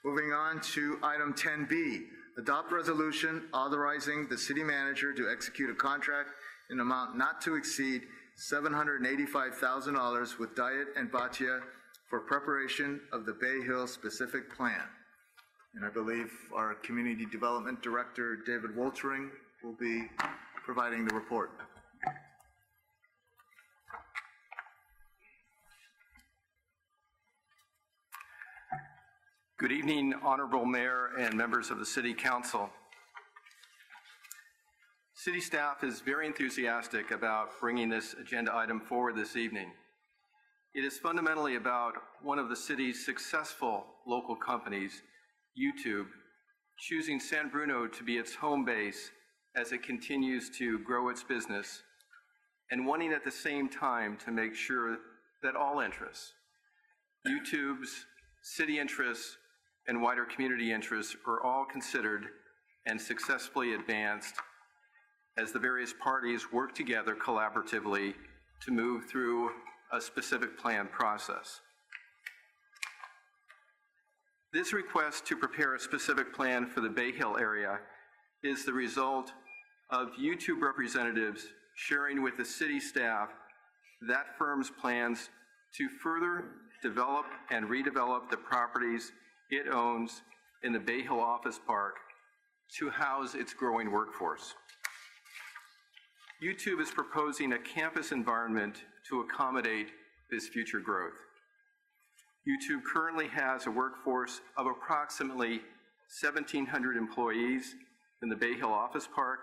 Moving on to item 10B, adopt resolution authorizing the city manager to execute a contract in an amount not to exceed $785,000 with Diet and Bhatia for preparation of the Bayhill specific plan. And I believe our Community Development Director, David Woltering, will be providing the report. Good evening, Honorable Mayor and members of the City Council. City staff is very enthusiastic about bringing this agenda item forward this evening. It is fundamentally about one of the city's successful local companies, YouTube, choosing San Bruno to be its home base as it continues to grow its business, and wanting at the same time to make sure that all interests, YouTube's, city interests, and wider community interests are all considered and successfully advanced as the various parties work together collaboratively to move through a specific plan process. This request to prepare a specific plan for the Bayhill area is the result of YouTube representatives sharing with the city staff that firm's plans to further develop and redevelop the properties it owns in the Bayhill Office Park to house its growing workforce. YouTube is proposing a campus environment to accommodate this future growth. YouTube currently has a workforce of approximately 1,700 employees in the Bayhill Office Park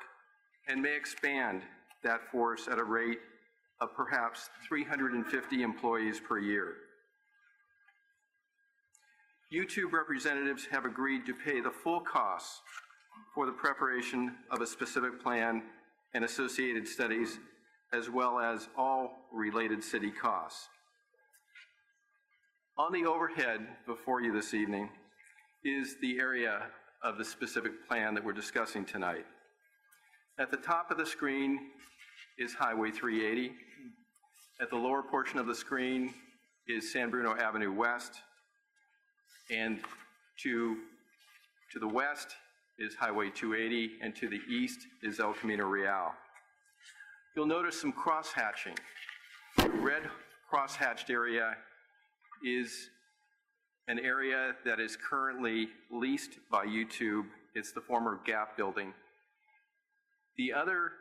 and may expand that force at a rate of perhaps 350 employees per year. YouTube representatives have agreed to pay the full costs for the preparation of a specific plan and associated studies, as well as all related city costs. On the overhead before you this evening is the area of the specific plan that we're discussing tonight. At the top of the screen is Highway 380. At the lower portion of the screen is San Bruno Avenue West, and to the west is Highway 280, and to the east is El Camino Real. You'll notice some cross-hatching. The red cross-hatched area is an area that is currently leased by YouTube. It's the former Gap building. The other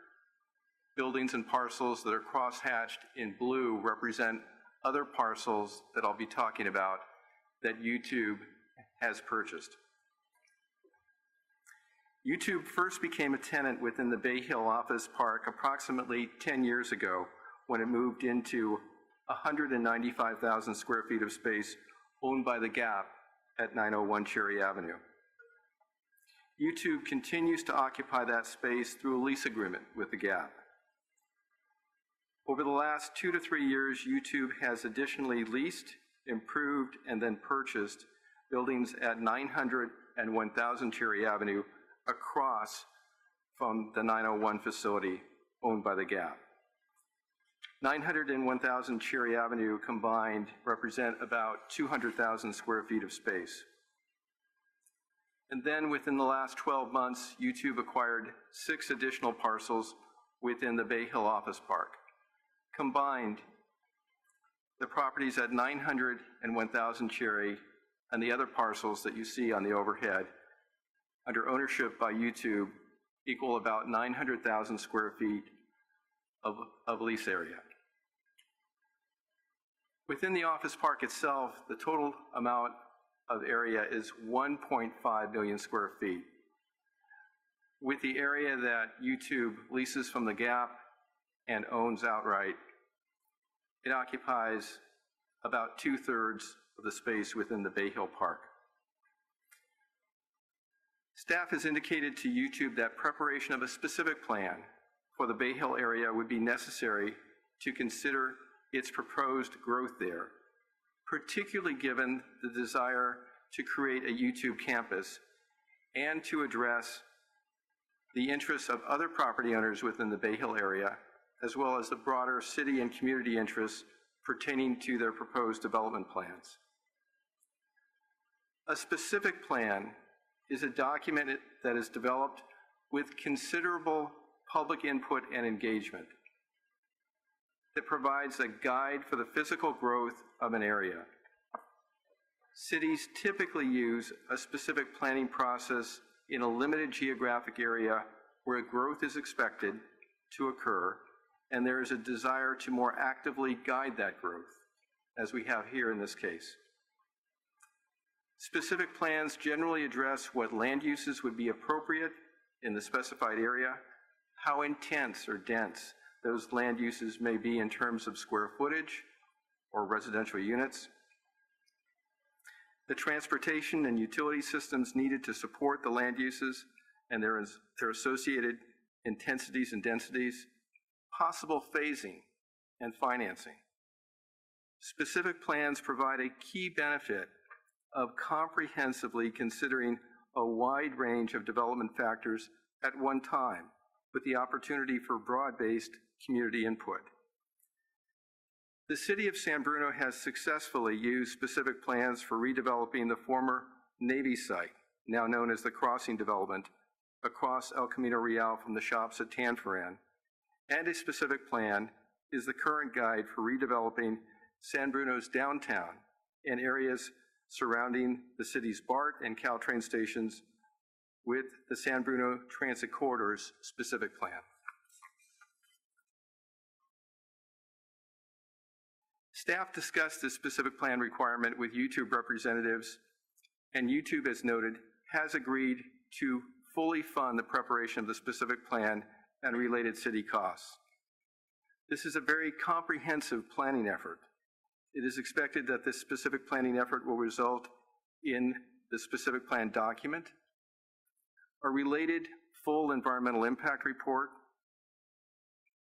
buildings and parcels that are cross-hatched in blue represent other parcels that I'll be talking about that YouTube has purchased. YouTube first became a tenant within the Bayhill Office Park approximately 10 years ago when it moved into 195,000 square feet of space owned by the Gap at 901 Cherry Avenue. YouTube continues to occupy that space through a lease agreement with the Gap. Over the last 2 to 3 years, YouTube has additionally leased, improved, and then purchased buildings at 900 and 1000 Cherry Avenue across from the 901 facility owned by the Gap. 900 and 1000 Cherry Avenue combined represent about 200,000 square feet of space. And then within the last 12 months, YouTube acquired 6 additional parcels within the Bayhill Office Park. Combined, the properties at 900 and 1000 Cherry and the other parcels that you see on the overhead under ownership by YouTube equal about 900,000 square feet of lease area. Within the office park itself, the total amount of area is 1.5 million square feet. With the area that YouTube leases from the Gap and owns outright, it occupies about 2/3 of the space within the Bayhill Park. Staff has indicated to YouTube that preparation of a specific plan for the Bayhill area would be necessary to consider its proposed growth there, particularly given the desire to create a YouTube campus and to address the interests of other property owners within the Bayhill area, as well as the broader city and community interests pertaining to their proposed development plans. A specific plan is a document that is developed with considerable public input and engagement that provides a guide for the physical growth of an area. Cities typically use a specific planning process in a limited geographic area where growth is expected to occur, and there is a desire to more actively guide that growth, as we have here in this case. Specific plans generally address what land uses would be appropriate in the specified area, how intense or dense those land uses may be in terms of square footage or residential units, the transportation and utility systems needed to support the land uses and their associated intensities and densities, possible phasing and financing. Specific plans provide a key benefit of comprehensively considering a wide range of development factors at one time, with the opportunity for broad-based community input. The City of San Bruno has successfully used specific plans for redeveloping the former Navy site, now known as the Crossing Development, across El Camino Real from the shops at Tanforan, and a specific plan is the current guide for redeveloping San Bruno's downtown and areas surrounding the city's BART and Caltrain stations with the San Bruno Transit Corridor's specific plan. Staff discussed this specific plan requirement with YouTube representatives, and YouTube, as noted, has agreed to fully fund the preparation of the specific plan and related city costs. This is a very comprehensive planning effort. It is expected that this specific planning effort will result in the specific plan document, a related full environmental impact report,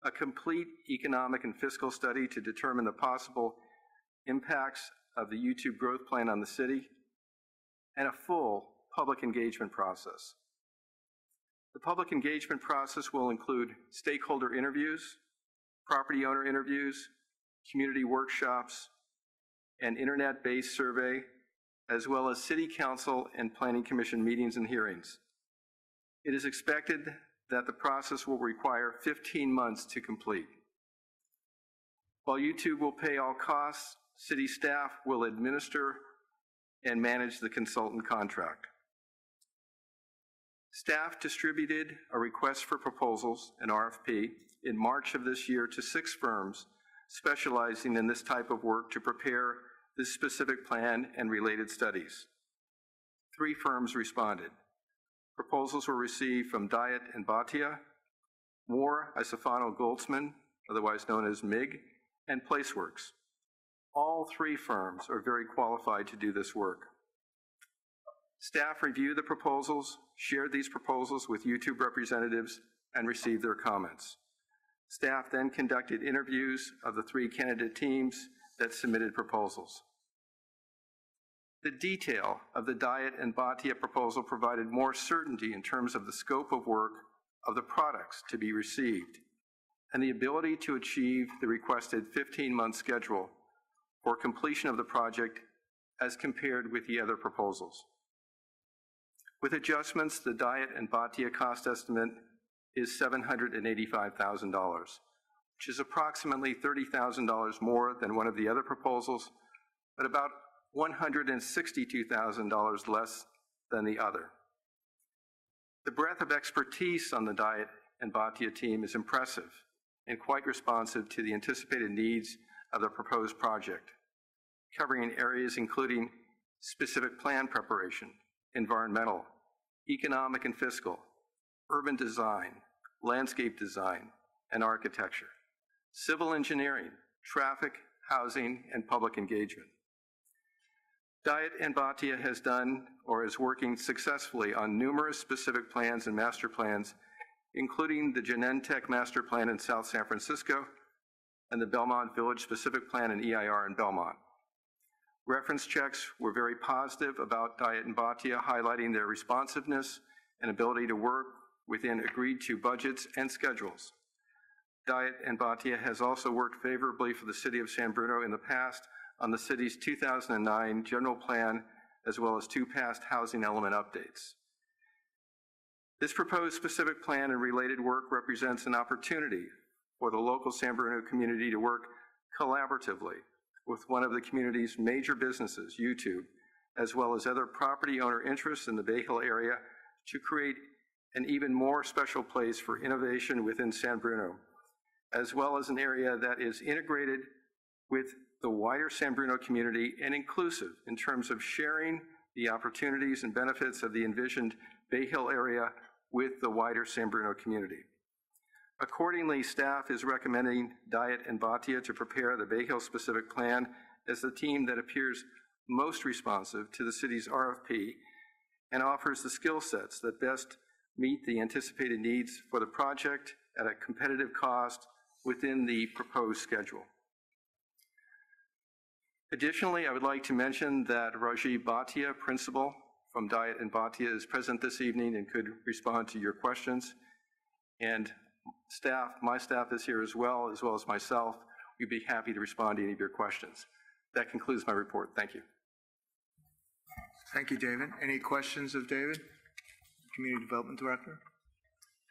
a complete economic and fiscal study to determine the possible impacts of the YouTube growth plan on the city, and a full public engagement process. The public engagement process will include stakeholder interviews, property owner interviews, community workshops, an internet-based survey, as well as City Council and Planning Commission meetings and hearings. It is expected that the process will require 15 months to complete. While YouTube will pay all costs, city staff will administer and manage the consultant contract. Staff distributed a request for proposals, an RFP, in March of this year to 6 firms specializing in this type of work to prepare this specific plan and related studies. 3 firms responded. Proposals were received from Diet and Batia, Moore, Isofano Goldsman, otherwise known as MIG, and Placeworks. All 3 firms are very qualified to do this work. Staff reviewed the proposals, shared these proposals with YouTube representatives, and received their comments. Staff then conducted interviews of the 3 candidate teams that submitted proposals. The detail of the Diet and Batia proposal provided more certainty in terms of the scope of work of the products to be received and the ability to achieve the requested 15-month schedule for completion of the project as compared with the other proposals. With adjustments, the Diet and Batia cost estimate is $785,000, which is approximately $30,000 more than one of the other proposals, but about $162,000 less than the other. The breadth of expertise on the Diet and Batia team is impressive and quite responsive to the anticipated needs of the proposed project, covering areas including specific plan preparation, environmental, economic and fiscal, urban design, landscape design, and architecture, civil engineering, traffic, housing, and public engagement. Diet and Batia has done or is working successfully on numerous specific plans and master plans, including the Genentech Master Plan in South San Francisco and the Belmont Village Specific Plan and EIR in Belmont. Reference checks were very positive about Diet and Batia, highlighting their responsiveness and ability to work within agreed-to budgets and schedules. Diet and Batia has also worked favorably for the City of San Bruno in the past on the city's 2009 general plan as well as 2 past housing element updates. This proposed specific plan and related work represents an opportunity for the local San Bruno community to work collaboratively with one of the community's major businesses, YouTube, as well as other property owner interests in the Bayhill area to create an even more special place for innovation within San Bruno, as well as an area that is integrated with the wider San Bruno community and inclusive in terms of sharing the opportunities and benefits of the envisioned Bayhill area with the wider San Bruno community. Accordingly, staff is recommending Diet and Bhatia to prepare the Bayhill specific plan as the team that appears most responsive to the city's RFP and offers the skill sets that best meet the anticipated needs for the project at a competitive cost within the proposed schedule. Additionally, I would like to mention that Rajiv Bhatia, principal from Diet and Bhatia, is present this evening and could respond to your questions. And my staff is here as well as myself. We'd be happy to respond to any of your questions. That concludes my report. Thank you. Thank you, David. Any questions of David, Community Development Director?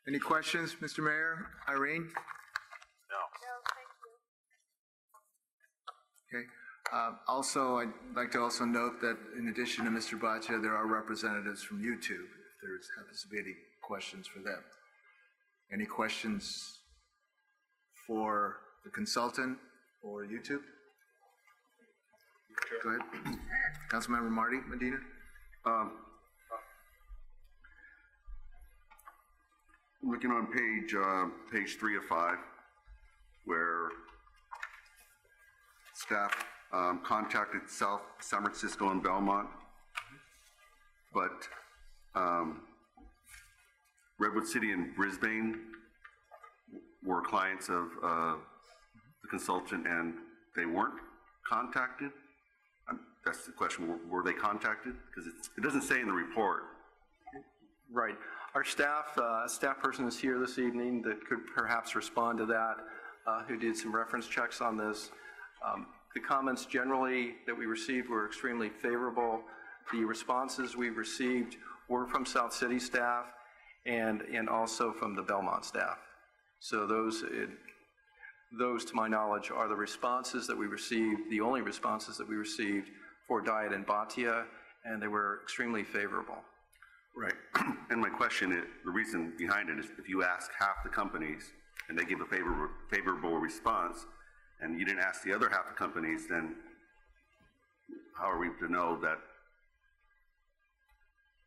Any questions, Mr. Mayor? Irene? No, thank you. Okay. Also, I'd like to also note that in addition to Mr. Bhatia, there are representatives from YouTube, if there happens to be any questions for them. Any questions for the consultant or YouTube? Go ahead. Councilmember Marty Medina. Looking on page 3 of 5, where staff contacted South San Francisco and Belmont, but Redwood City and Brisbane were clients of the consultant and they weren't contacted. That's the question. Were they contacted? Because it doesn't say in the report. Right. Our staff person is here this evening that could perhaps respond to that, who did some reference checks on this. The comments generally that we received were extremely favorable. The responses we received were from South City staff and also from the Belmont staff. So those, to my knowledge, are the responses that we received, the only responses that we received for Diet and Bhatia, and they were extremely favorable. Right. And my question is, the reason behind it is if you ask half the companies and they give a favorable response, and you didn't ask the other half the companies, then how are we to know that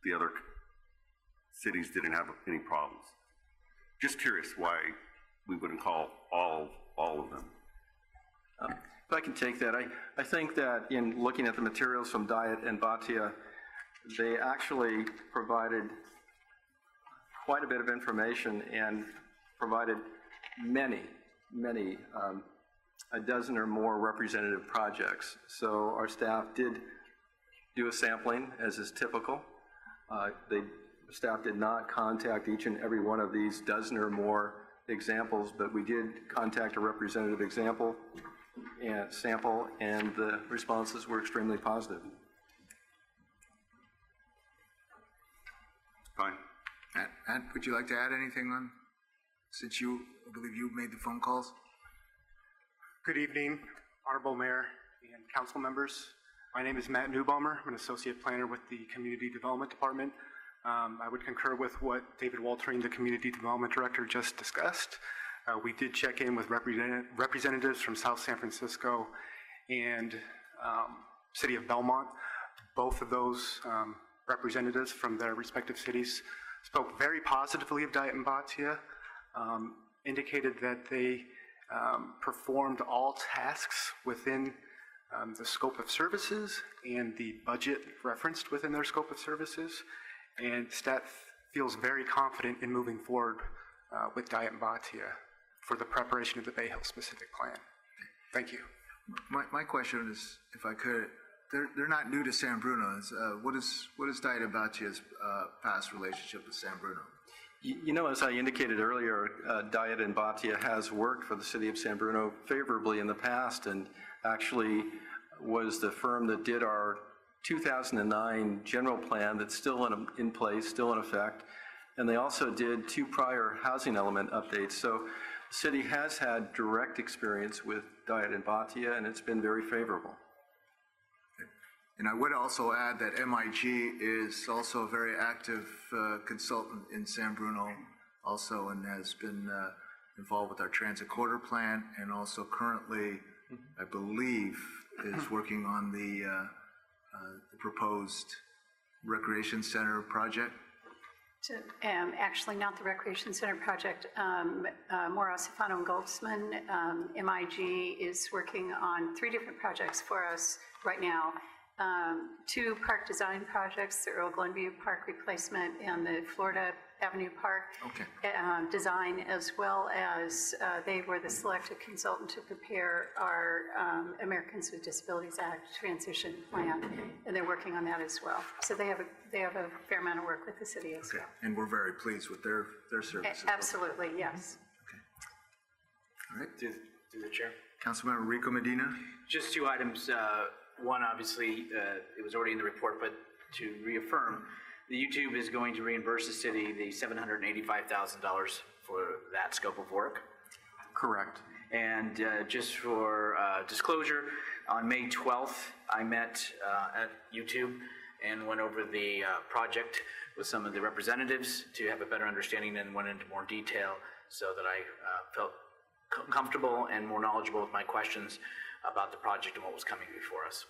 the other cities didn't have any problems? Just curious why we wouldn't call all of them. If I can take that, I think that in looking at the materials from Diet and Bhatia, they actually provided quite a bit of information and provided many, a dozen or more representative projects. So our staff did do a sampling, as is typical. Staff did not contact each and every one of these dozen or more examples, but we did contact a representative example and sample, and the responses were extremely positive. Fine. Matt, would you like to add anything on, since I believe you made the phone calls? Good evening, Honorable Mayor and council members. My name is Matt Neubaumer. I'm an associate planner with the Community Development Department. I would concur with what David Waltering, the Community Development Director, just discussed. We did check in with representatives from South San Francisco and City of Belmont. Both of those representatives from their respective cities spoke very positively of Diet and Bhatia, indicated that they performed all tasks within the scope of services and the budget referenced within their scope of services, and staff feels very confident in moving forward with Diet and Bhatia for the preparation of the Bayhill specific plan. Thank you. My question is, if I could, they're not new to San Bruno. What is Diet and Bhatia's past relationship with San Bruno? You know, as I indicated earlier, Diet and Bhatia has worked for the city of San Bruno favorably in the past, and actually was the firm that did our 2009 general plan that's still in place, still in effect, and they also did 2 prior housing element updates. So the city has had direct experience with Diet and Bhatia, and it's been very favorable. And I would also add that MIG is also a very active consultant in San Bruno also, and has been involved with our transit corridor plan, and also currently, I believe, is working on the proposed recreation center project. So, actually, not the recreation center project. Mora, Sifano, and Goldsman, MIG is working on 3 different projects for us right now. 2 park design projects, the Earl Glenview Park replacement and the Florida Avenue Park design, as well as they were the selected consultant to prepare our Americans with Disabilities Act transition plan, and they're working on that as well. So they have a fair amount of work with the city as well. And we're very pleased with their services. Absolutely, yes. All right. Through the chair. Councilmember Rico Medina. Just 2 items. One, obviously, it was already in the report, but to reaffirm, the YouTube is going to reimburse the city the $785,000 for that scope of work. Correct. And just for disclosure, on May 12th, I met at YouTube and went over the project with some of the representatives to have a better understanding, and went into more detail so that I felt comfortable and more knowledgeable with my questions about the project and what was coming before us.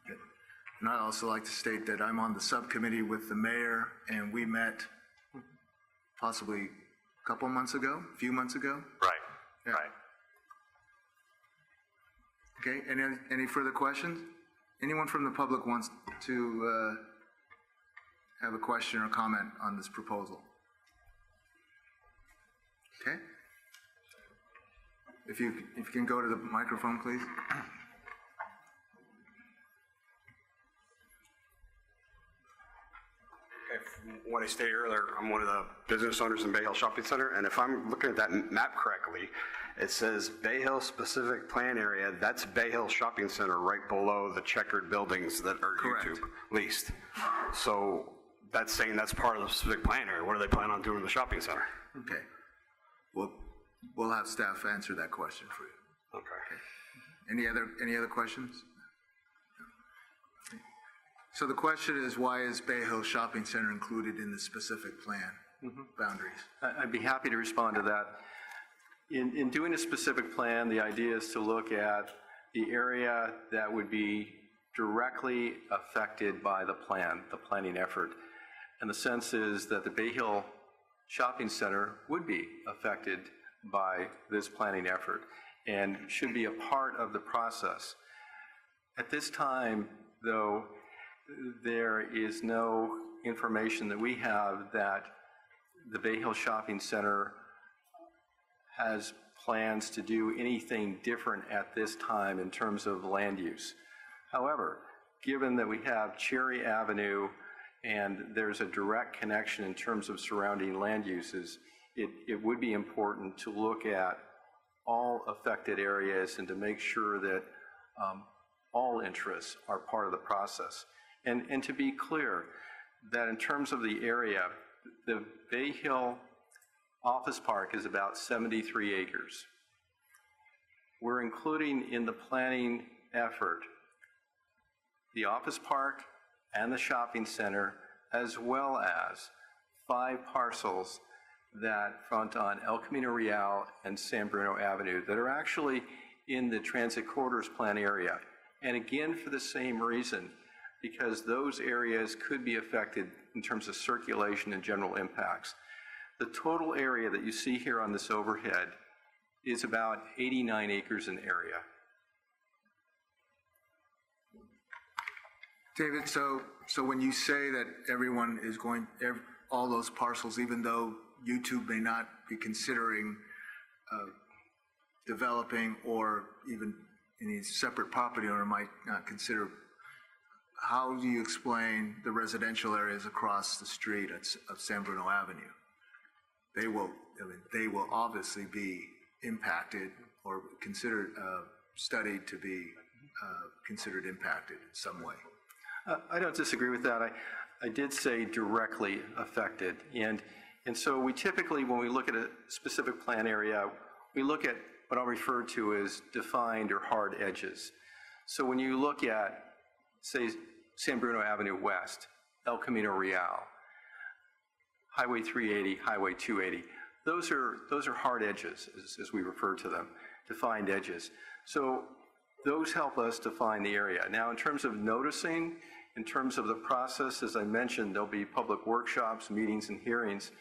Good. And I'd also like to state that I'm on the subcommittee with the mayor, and we met possibly a few months ago. Right, Yeah. right. Okay, any further questions? Anyone from the public wants to have a question or comment on this proposal? Okay. If you can go to the microphone, please. Okay, from what I stated earlier, I'm one of the business owners in Bayhill Shopping Center, and if I'm looking at that map correctly, it says Bayhill specific plan area. That's Bayhill Shopping Center right below the checkered buildings that are Correct. YouTube leased. So that's saying that's part of the specific plan area. What do they plan on doing in the shopping center? Okay. We'll have staff answer that question for you. Okay. Any other questions? So the question is, why is Bayhill Shopping Center included in the specific plan boundaries? I'd be happy to respond to that. In doing a specific plan, the idea is to look at the area that would be directly affected by the planning effort. And the sense is that the Bayhill Shopping Center would be affected by this planning effort and should be a part of the process. At this time, though, there is no information that we have that the Bayhill Shopping Center has plans to do anything different at this time in terms of land use. However, given that we have Cherry Avenue and there's a direct connection in terms of surrounding land uses, it would be important to look at all affected areas and to make sure that all interests are part of the process. And to be clear, that in terms of the area, the Bayhill Office Park is about 73 acres. We're including in the planning effort the office park and the shopping center, as well as 5 parcels that front on El Camino Real and San Bruno Avenue that are actually in the transit corridors plan area. And again, for the same reason, because those areas could be affected in terms of circulation and general impacts. The total area that you see here on this overhead is about 89 acres in area. David, so when you say that everyone is going, all those parcels, even though YouTube may not be considering developing, or even any separate property owner might not consider, how do you explain the residential areas across the street of San Bruno Avenue? They will obviously be impacted or considered, studied to be considered impacted in some way. I don't disagree with that. I did say directly affected. And so we typically, when we look at a specific plan area, we look at what I'll refer to as defined or hard edges. So when you look at, say, San Bruno Avenue West, El Camino Real, Highway 380, Highway 280, those are hard edges, as we refer to them, defined edges. So those help us define the area. Now, in terms of noticing, in terms of the process, as I mentioned, there'll be public workshops, meetings, and hearings.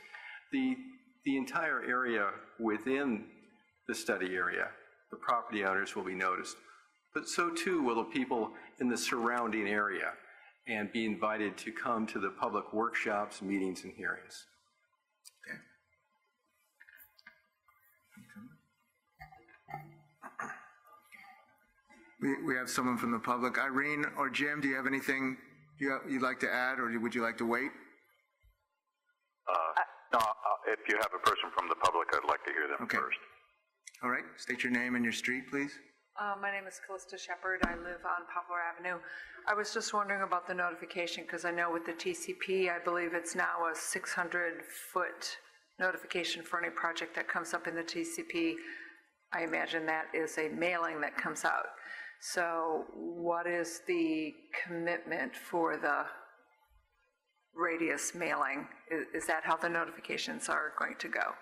The entire area within the study area, the property owners will be noticed, but so too will the people in the surrounding area and be invited to come to the public workshops, meetings, and hearings. Okay. We have someone from the public. Irene or Jim, do you have anything you'd like to add, or would you like to wait? No, if you have a person from the public, I'd like to hear them first. All right, state your name and your street, please. My name is Callista Shepard. I live on Poplar Avenue. I was just wondering about the notification, because I know with the TCP, I believe it's now a 600-foot notification for any project that comes up in the TCP. I imagine that is a mailing that comes out. So what is the commitment for the radius mailing? Is that how the notifications are going to go?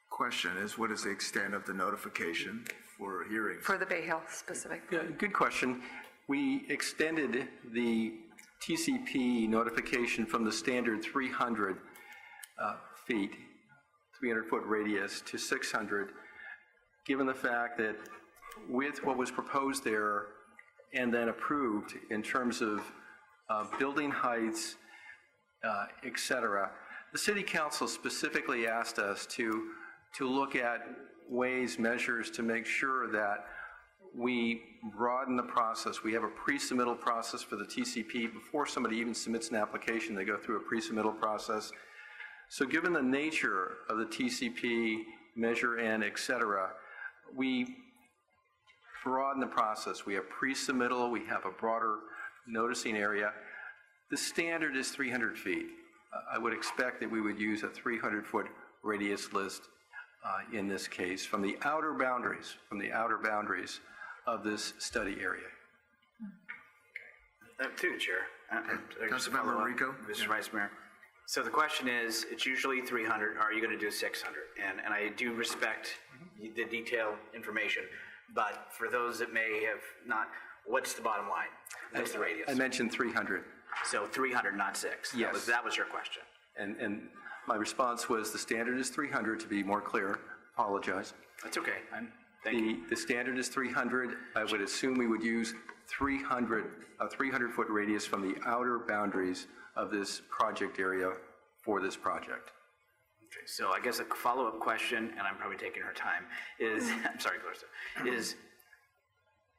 Question is, what is the extent of the notification for hearings? For the Bayhill specific? Yeah, good question. We extended the TCP notification from the standard 300 feet, 300-foot radius, to 600, given the fact that with what was proposed there and then approved in terms of building heights, et cetera, the City Council specifically asked us to look at ways, measures to make sure that we broaden the process. We have a pre-submittal process for the TCP. Before somebody even submits an application, they go through a pre-submittal process. So given the nature of the TCP, Measure N, et cetera, we broaden the process. We have pre-submittal, we have a broader noticing area. The standard is 300 feet. I would expect that we would use a 300-foot radius list in this case from the outer boundaries, of this study area. Through the chair. Councilmember Rico. Mr. Vice Mayor. So the question is, it's usually 300, are you going to do 600? And I do respect the detailed information, but for those that may have not, what's the bottom line? What's the radius? I mentioned 300. So 300, not 6? Yes. That was your question. And my response was the standard is 300, to be more clear. Apologize. That's okay. Thank you. The standard is 300. I would assume we would use a 300-foot radius from the outer boundaries of this project area for this project. Okay, so I guess a follow-up question, and I'm probably taking her time, is, I'm sorry, Clarissa, is,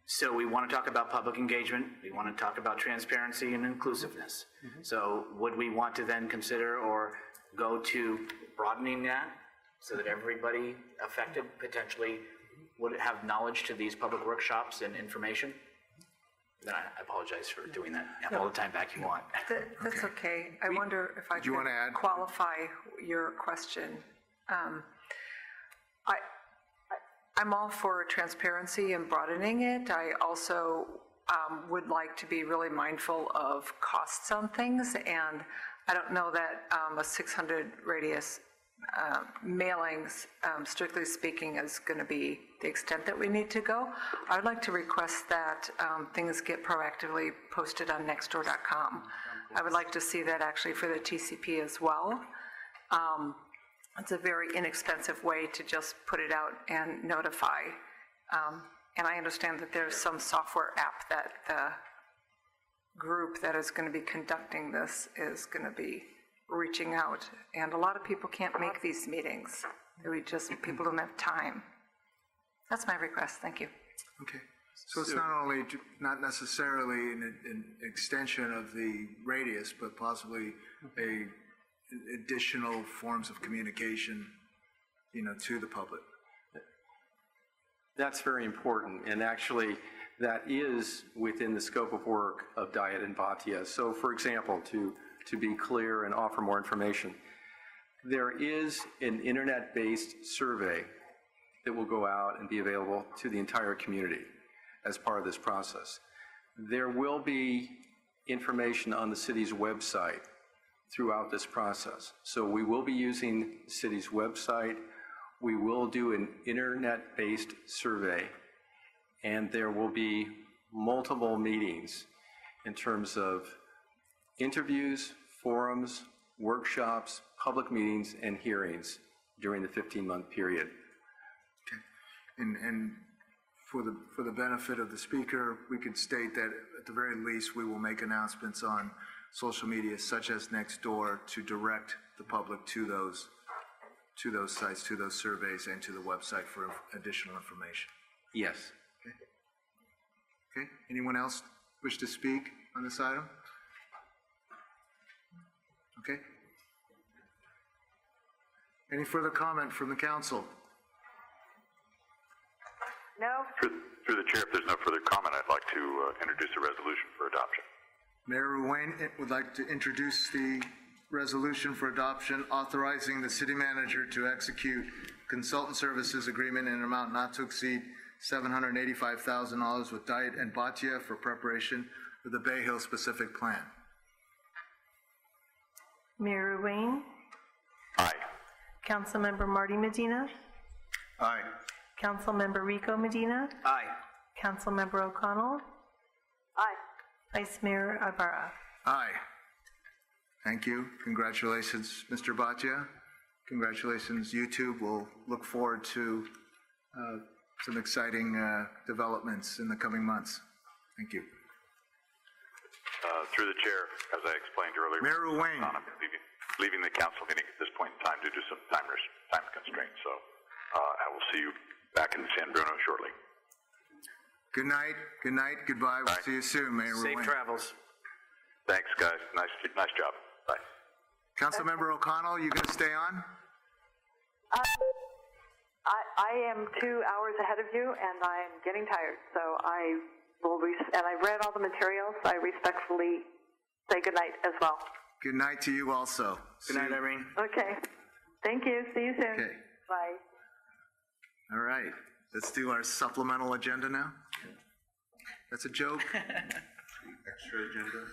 so we want to talk about public engagement, we want to talk about transparency and inclusiveness. So would we want to then consider or go to broadening that so that everybody affected potentially would have knowledge to these public workshops and information? Then I apologize for doing that. You have all the time back you want. That's okay. I wonder if I Do you could want to add? qualify your question. I'm all for transparency and broadening it. I also would like to be really mindful of costs on things, and I don't know that a 600 radius mailings, strictly speaking, is going to be the extent that we need to go. I'd like to request that things get proactively posted on nextdoor.com. I would like to see that actually for the TCP as well. It's a very inexpensive way to just put it out and notify. And I understand that there's some software app that the group that is going to be conducting this is going to be reaching out. And a lot of people can't make these meetings. People don't have time. That's my request. Thank you. Okay. So it's not necessarily an extension of the radius, but possibly additional forms of communication, to the public. That's very important. And actually, that is within the scope of work of Diet and Bhatia. So for example, to be clear and offer more information, there is an internet-based survey that will go out and be available to the entire community as part of this process. There will be information on the city's website throughout this process. So we will be using the city's website. We will do an internet-based survey, and there will be multiple meetings in terms of interviews, forums, workshops, public meetings, and hearings during the 15-month period. And for the benefit of the speaker, we could state that at the very least, we will make announcements on social media such as Nextdoor to direct the public to those sites, to those surveys, and to the website for additional information. Yes. Okay, anyone else wish to speak on this item? Okay. Any further comment from the council? No. Through the chair, if there's no further comment, I'd like to introduce a resolution for adoption. Mayor Ruane would like to introduce the resolution for adoption authorizing the city manager to execute consultant services agreement in an amount not to exceed $785,000 with Diet and Bhatia for preparation of the Bayhill specific plan. Mayor Ruane. Aye. Councilmember Marty Medina. Aye. Councilmember Rico Medina. Aye. Councilmember O'Connell. Aye. Vice Mayor Ibarra. Aye. Thank you. Congratulations, Mr. Bhatia. Congratulations, YouTube. We'll look forward to some exciting developments in the coming months. Thank you. Through the chair, as I explained earlier, Mayor Ruane. I'm leaving the council meeting at this point in time due to some time constraints. So I will see you back in San Bruno shortly. Good night. Good night. Goodbye. We'll see you soon, Mayor Safe Ruane. travels. Thanks, guys. Nice job. Bye. Councilmember O'Connell, you going to stay on? I am 2 hours ahead of you, and I'm getting tired. So I will, and I've read all the materials. I respectfully say good night as well. Good night to you also. Good night, Irene. Okay. Thank you. See you soon. Okay. Bye. All right. Let's do our supplemental agenda now. That's a joke. Extra agenda.